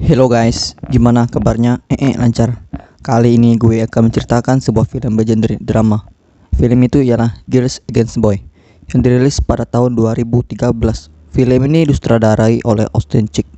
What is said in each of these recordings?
Hello guys, gimana kabarnya? Lancar. Kali ini gue akan menceritakan sebuah film bergenre drama. Film itu ialah Girls Against Boys yang dirilis pada tahun 2013. Film ini disutradarai oleh Austin Chick.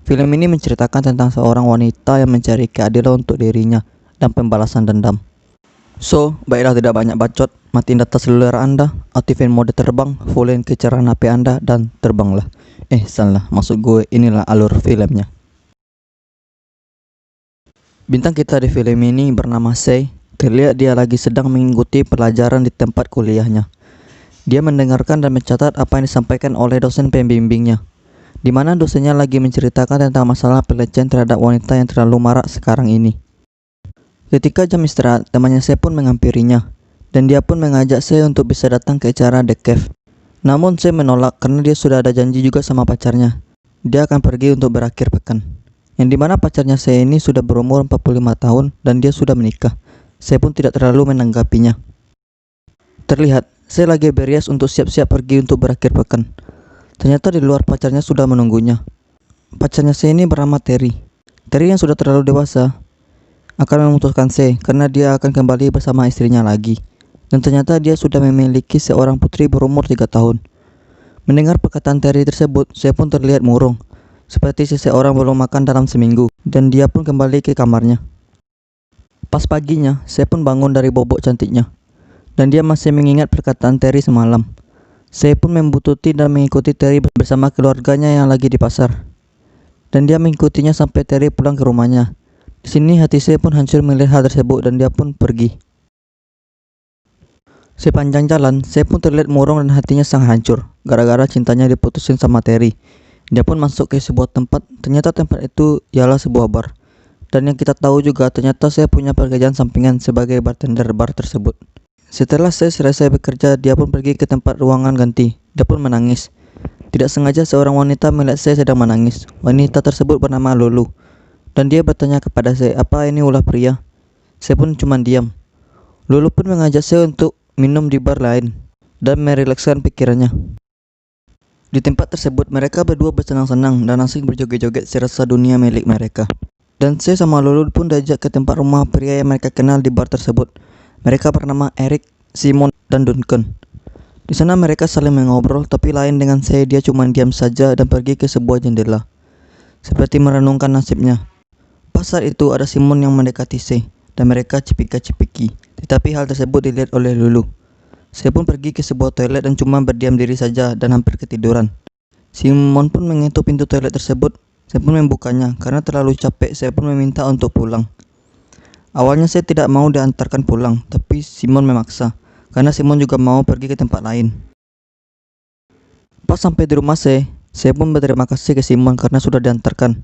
Film ini menceritakan tentang seorang wanita yang mencari keadilan untuk dirinya dan pembalasan dendam. So, baiklah tidak banyak bacot, matiin data seluler Anda, aktifin mode terbang, fullin kecerahan HP Anda, dan terbanglah. Salah, maksud gue inilah alur filmnya. Bintang kita di film ini bernama Sei. Terlihat dia lagi sedang mengikuti pelajaran di tempat kuliahnya. Dia mendengarkan dan mencatat apa yang disampaikan oleh dosen pembimbingnya, di mana dosennya lagi menceritakan tentang masalah pelecehan terhadap wanita yang terlalu marak sekarang ini. Ketika jam istirahat, temannya Sei pun menghampirinya, dan dia pun mengajak Sei untuk bisa datang ke acara The Cave. Namun Sei menolak karena dia sudah ada janji juga sama pacarnya. Dia akan pergi untuk berakhir pekan, yang dimana pacarnya Sei ini sudah berumur 45 tahun dan dia sudah menikah. Sei pun tidak terlalu menanggapinya. Terlihat Sei lagi berias untuk siap-siap pergi untuk berakhir pekan. Ternyata di luar pacarnya sudah menunggunya. Pacarnya Sei ini bernama Terry. Terry yang sudah terlalu dewasa akan memutuskan Sei karena dia akan kembali bersama istrinya lagi. Dan ternyata dia sudah memiliki seorang putri berumur 3 tahun. Mendengar perkataan Terry tersebut, Sei pun terlihat murung, seperti seseorang belum makan dalam seminggu, dan dia pun kembali ke kamarnya. Pas paginya, Sei pun bangun dari bobok cantiknya, dan dia masih mengingat perkataan Terry semalam. Sei pun membuntuti dan mengikuti Terry bersama keluarganya yang lagi di pasar, dan dia mengikutinya sampai Terry pulang ke rumahnya. Di sini hati Sei pun hancur melihat hal tersebut dan dia pun pergi. Sepanjang jalan, Sei pun terlihat murung dan hatinya sangat hancur gara-gara cintanya diputusin sama Terry. Dia pun masuk ke sebuah tempat. Ternyata tempat itu ialah sebuah bar. Dan yang kita tahu juga, ternyata saya punya pekerjaan sampingan sebagai bartender bar tersebut. Setelah saya selesai bekerja, dia pun pergi ke tempat ruangan ganti. Dia pun menangis. Tidak sengaja seorang wanita melihat saya sedang menangis. Wanita tersebut bernama Lulu, dan dia bertanya kepada saya, apa ini ulah pria? Saya pun cuma diam. Lulu pun mengajak saya untuk minum di bar lain dan merilekskan pikirannya. Di tempat tersebut, mereka berdua bersenang-senang dan asing berjoget-joget serasa dunia milik mereka. Dan saya sama Lulu pun diajak ke tempat rumah pria yang mereka kenal di bar tersebut. Mereka bernama Eric, Simon, dan Duncan. Di sana mereka saling mengobrol, tapi lain dengan saya, dia cuma diam saja dan pergi ke sebuah jendela, seperti merenungkan nasibnya. Pas saat itu ada Simon yang mendekati saya, dan mereka cipika-cipiki. Tetapi hal tersebut dilihat oleh Lulu. Saya pun pergi ke sebuah toilet dan cuma berdiam diri saja dan hampir ketiduran. Simon pun mengetuk pintu toilet tersebut. Saya pun membukanya karena terlalu capek. Saya pun meminta untuk pulang. Awalnya saya tidak mau diantarkan pulang, tapi Simon memaksa karena Simon juga mau pergi ke tempat lain. Pas sampai di rumah saya pun berterima kasih ke Simon karena sudah diantarkan.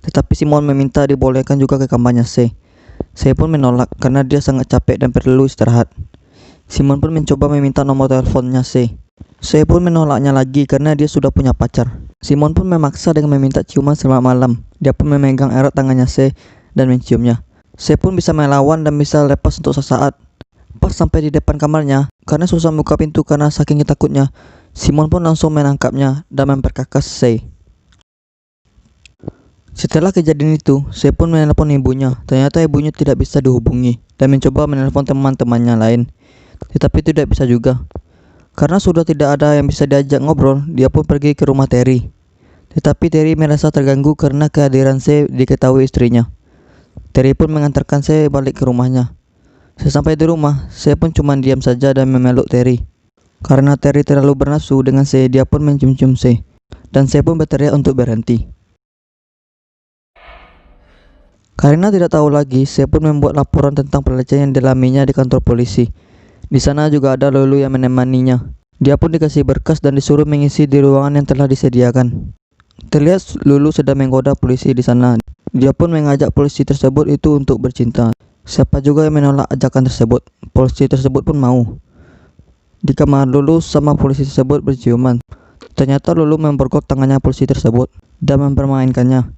Tetapi Simon meminta dibolehkan juga ke kamarnya saya. Saya pun menolak karena dia sangat capek dan perlu istirahat. Simon pun mencoba meminta nomor teleponnya saya. Saya pun menolaknya lagi karena dia sudah punya pacar. Simon pun memaksa dengan meminta ciuman selamat malam. Dia pun memegang erat tangannya saya dan menciumnya. Saya pun bisa melawan dan bisa lepas untuk sesaat. Pas sampai di depan kamarnya, karena susah buka pintu karena saking takutnya, Simon pun langsung menangkapnya dan memperkakas saya. Setelah kejadian itu, saya pun menelpon ibunya. Ternyata ibunya tidak bisa dihubungi dan mencoba menelpon teman-temannya lain, tetapi tidak bisa juga. Karena sudah tidak ada yang bisa diajak ngobrol, dia pun pergi ke rumah Terry. Tetapi Terry merasa terganggu karena kehadiran saya diketahui istrinya. Terry pun mengantarkan saya balik ke rumahnya. Sesampai di rumah, saya pun cuma diam saja dan memeluk Terry. Karena Terry terlalu bernafsu dengan saya, dia pun mencium-cium saya, dan saya pun berteriak untuk berhenti. Karena tidak tahu lagi, saya pun membuat laporan tentang pelecehan yang dialaminya di kantor polisi. Di sana juga ada Lulu yang menemaninya. Dia pun dikasih berkas dan disuruh mengisi di ruangan yang telah disediakan. Terlihat Lulu sedang menggoda polisi di sana. Dia pun mengajak polisi tersebut itu untuk bercinta. Siapa juga yang menolak ajakan tersebut. Polisi tersebut pun mau. Di kamar Lulu sama polisi tersebut berciuman. Ternyata Lulu memborgol tangannya polisi tersebut dan mempermainkannya.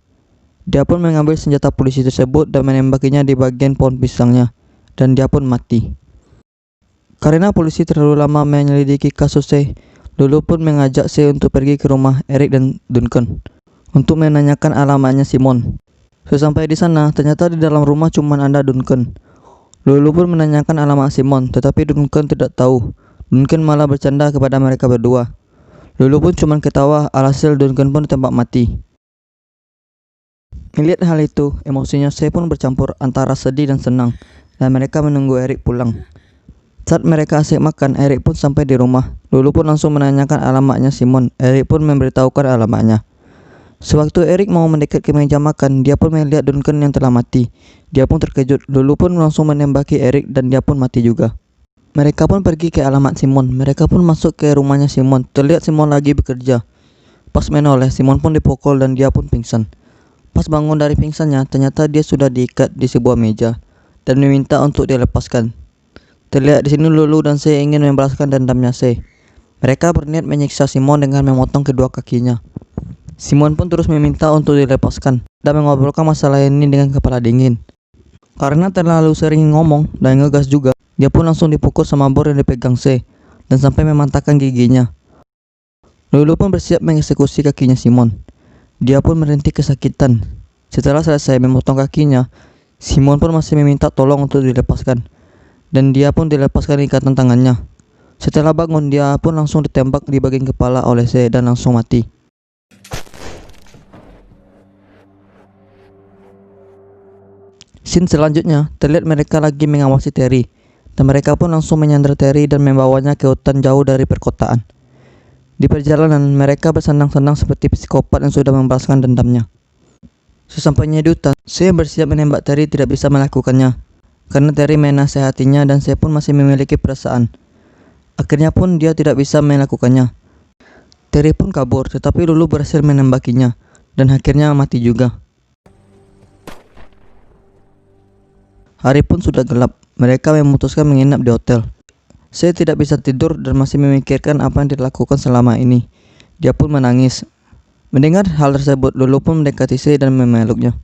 Dia pun mengambil senjata polisi tersebut dan menembakinya di bagian pohon pisangnya, dan dia pun mati. Karena polisi terlalu lama menyelidiki kasus saya, Lulu pun mengajak saya untuk pergi ke rumah Eric dan Duncan untuk menanyakan alamatnya Simon. Sesampai di sana, ternyata di dalam rumah cuma ada Duncan. Lulu pun menanyakan alamat Simon, tetapi Duncan tidak tahu. Duncan malah bercanda kepada mereka berdua. Lulu pun cuma ketawa, alhasil Duncan pun ditembak mati. Melihat hal itu, emosinya saya pun bercampur antara sedih dan senang, dan mereka menunggu Eric pulang. Saat mereka asik makan, Eric pun sampai di rumah. Lulu pun langsung menanyakan alamatnya Simon. Eric pun memberitahukan alamatnya. Sewaktu Eric mau mendekat ke meja makan, dia pun melihat Duncan yang telah mati. Dia pun terkejut. Lulu pun langsung menembaki Eric dan dia pun mati juga. Mereka pun pergi ke alamat Simon. Mereka pun masuk ke rumahnya Simon. Terlihat Simon lagi bekerja. Pas menoleh, Simon pun dipukul dan dia pun pingsan. Pas bangun dari pingsannya, ternyata dia sudah diikat di sebuah meja dan meminta untuk dilepaskan. Terlihat di sini Lulu dan Sei ingin membalaskan dendamnya Sei. Mereka berniat menyiksa Simon dengan memotong kedua kakinya. Simon pun terus meminta untuk dilepaskan dan mengobrolkan masalah ini dengan kepala dingin. Karena terlalu sering ngomong dan ngegas juga, dia pun langsung dipukul sama bor yang dipegang Sei dan sampai mematahkan giginya. Lulu pun bersiap mengeksekusi kakinya Simon. Dia pun merintih kesakitan. Setelah selesai memotong kakinya, Simon pun masih meminta tolong untuk dilepaskan. Dan dia pun dilepaskan ikatan tangannya. Setelah bangun, dia pun langsung ditembak di bagian kepala oleh Sei dan langsung mati. Scene selanjutnya, terlihat mereka lagi mengawasi Terry, dan mereka pun langsung menyandra Terry dan membawanya ke hutan jauh dari perkotaan. Di perjalanan, mereka bersenang-senang seperti psikopat yang sudah membalaskan dendamnya. Sesampainya di hutan, Sei bersiap menembak Terry tidak bisa melakukannya, karena Terry menasehatinya dan Sei pun masih memiliki perasaan. Akhirnya pun dia tidak bisa melakukannya. Terry pun kabur, tetapi Lulu berhasil menembakinya, dan akhirnya mati juga. Hari pun sudah gelap. Mereka memutuskan menginap di hotel. Sei tidak bisa tidur dan masih memikirkan apa yang dilakukan selama ini. Dia pun menangis. Mendengar hal tersebut, Lulu pun mendekati Sei dan memeluknya.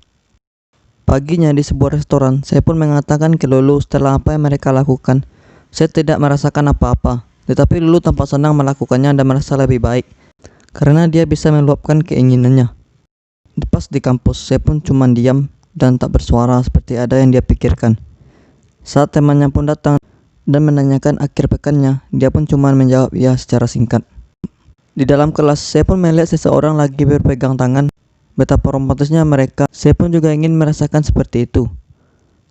Paginya di sebuah restoran, Sei pun mengatakan ke Lulu setelah apa yang mereka lakukan. Sei tidak merasakan apa-apa, tetapi Lulu tampak senang melakukannya dan merasa lebih baik karena dia bisa meluapkan keinginannya. Pas di kampus, Sei pun cuma diam dan tak bersuara seperti ada yang dia pikirkan. Saat temannya pun datang dan menanyakan akhir pekannya, dia pun cuma menjawab ya secara singkat. Di dalam kelas, saya pun melihat seseorang lagi berpegang tangan. Betapa romantisnya mereka. Saya pun juga ingin merasakan seperti itu.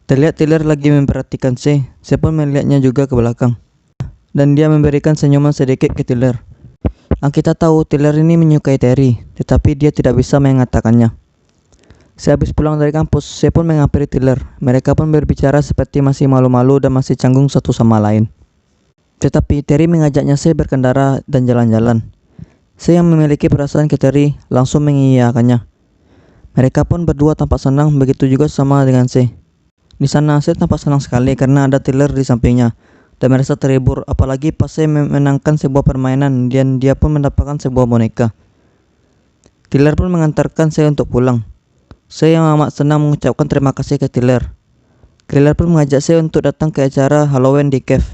Terlihat Tyler lagi memperhatikan saya pun melihatnya juga ke belakang. Dan dia memberikan senyuman sedikit ke Tyler. Yang kita tahu, Tyler ini menyukai Terry, tetapi dia tidak bisa mengatakannya. Sehabis pulang dari kampus, saya pun menghampiri Tyler. Mereka pun berbicara seperti masih malu-malu dan masih canggung satu sama lain. Tetapi Terry mengajaknya saya berkendara dan jalan-jalan. Saya yang memiliki perasaan ke Terry langsung mengiyakannya. Mereka pun berdua tampak senang, begitu juga sama dengan saya. Di sana saya tampak senang sekali karena ada Tyler di sampingnya dan merasa terhibur, apalagi pas saya memenangkan sebuah permainan dan dia pun mendapatkan sebuah boneka. Tyler pun mengantarkan saya untuk pulang. Saya yang amat senang mengucapkan terima kasih ke Tyler. Tyler pun mengajak saya untuk datang ke acara Halloween di Cave,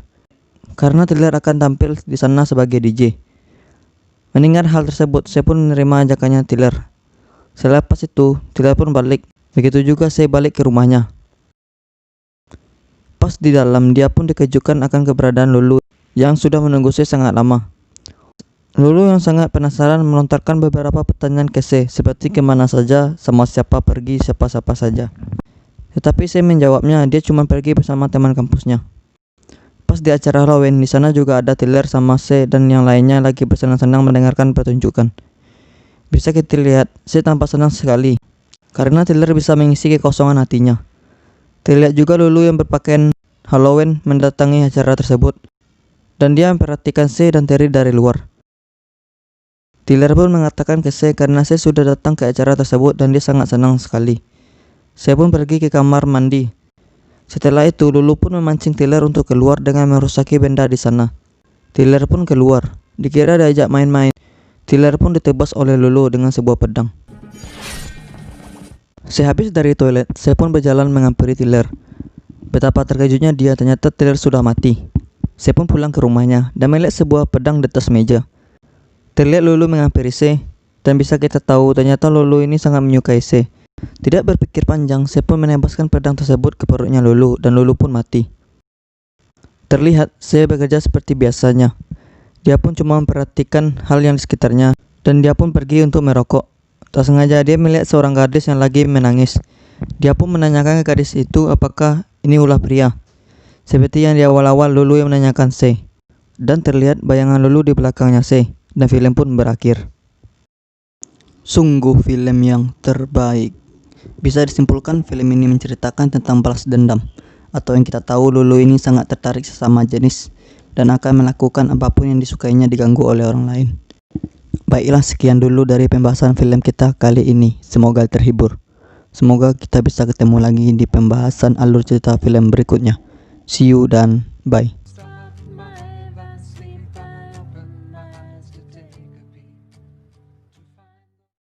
karena Tyler akan tampil di sana sebagai DJ. Mendengar hal tersebut, saya pun menerima ajakannya Tyler. Selepas itu, Tyler pun balik. Begitu juga saya balik ke rumahnya. Pas di dalam, dia pun dikejutkan akan keberadaan Lulu yang sudah menunggu saya sangat lama. Lulu yang sangat penasaran melontarkan beberapa pertanyaan ke saya, seperti kemana saja, sama siapa pergi, siapa-siapa saja. Tetapi saya menjawabnya, dia cuma pergi bersama teman kampusnya. Pas di acara Halloween, di sana juga ada Tyler sama saya dan yang lainnya lagi bersenang-senang mendengarkan pertunjukan. Bisa kita lihat, saya tampak senang sekali, karena Tyler bisa mengisi kekosongan hatinya. Terlihat juga Lulu yang berpakaian Halloween mendatangi acara tersebut, dan dia memperhatikan saya dan Terry dari luar. Tyler pun mengatakan ke saya karena saya sudah datang ke acara tersebut dan dia sangat senang sekali. Saya pun pergi ke kamar mandi. Setelah itu, Lulu pun memancing Tyler untuk keluar dengan merusaki benda di sana. Tyler pun keluar. Dikira diajak main-main. Tyler pun ditebas oleh Lulu dengan sebuah pedang. Sehabis dari toilet, saya pun berjalan menghampiri Tyler. Betapa terkejutnya dia, ternyata Tyler sudah mati. Saya pun pulang ke rumahnya dan melihat sebuah pedang di atas meja. Terlihat Lulu menghampiri saya, dan bisa kita tahu ternyata Lulu ini sangat menyukai saya. Tidak berpikir panjang, saya pun menembaskan pedang tersebut ke perutnya Lulu dan Lulu pun mati. Terlihat saya bekerja seperti biasanya. Dia pun cuma memperhatikan hal yang di sekitarnya dan dia pun pergi untuk merokok. Tak sengaja dia melihat seorang gadis yang lagi menangis. Dia pun menanyakan ke gadis itu apakah ini ulah pria. Seperti yang di awal-awal Lulu yang menanyakan C. Dan terlihat bayangan Lulu di belakangnya C. Dan film pun berakhir. Sungguh film yang terbaik. Bisa disimpulkan film ini menceritakan tentang balas dendam. Atau yang kita tahu Lulu ini sangat tertarik sesama jenis dan akan melakukan apapun yang disukainya diganggu oleh orang lain. Baiklah, sekian dulu dari pembahasan film kita kali ini. Semoga terhibur. Semoga kita bisa ketemu lagi di pembahasan alur cerita film berikutnya. See you dan bye.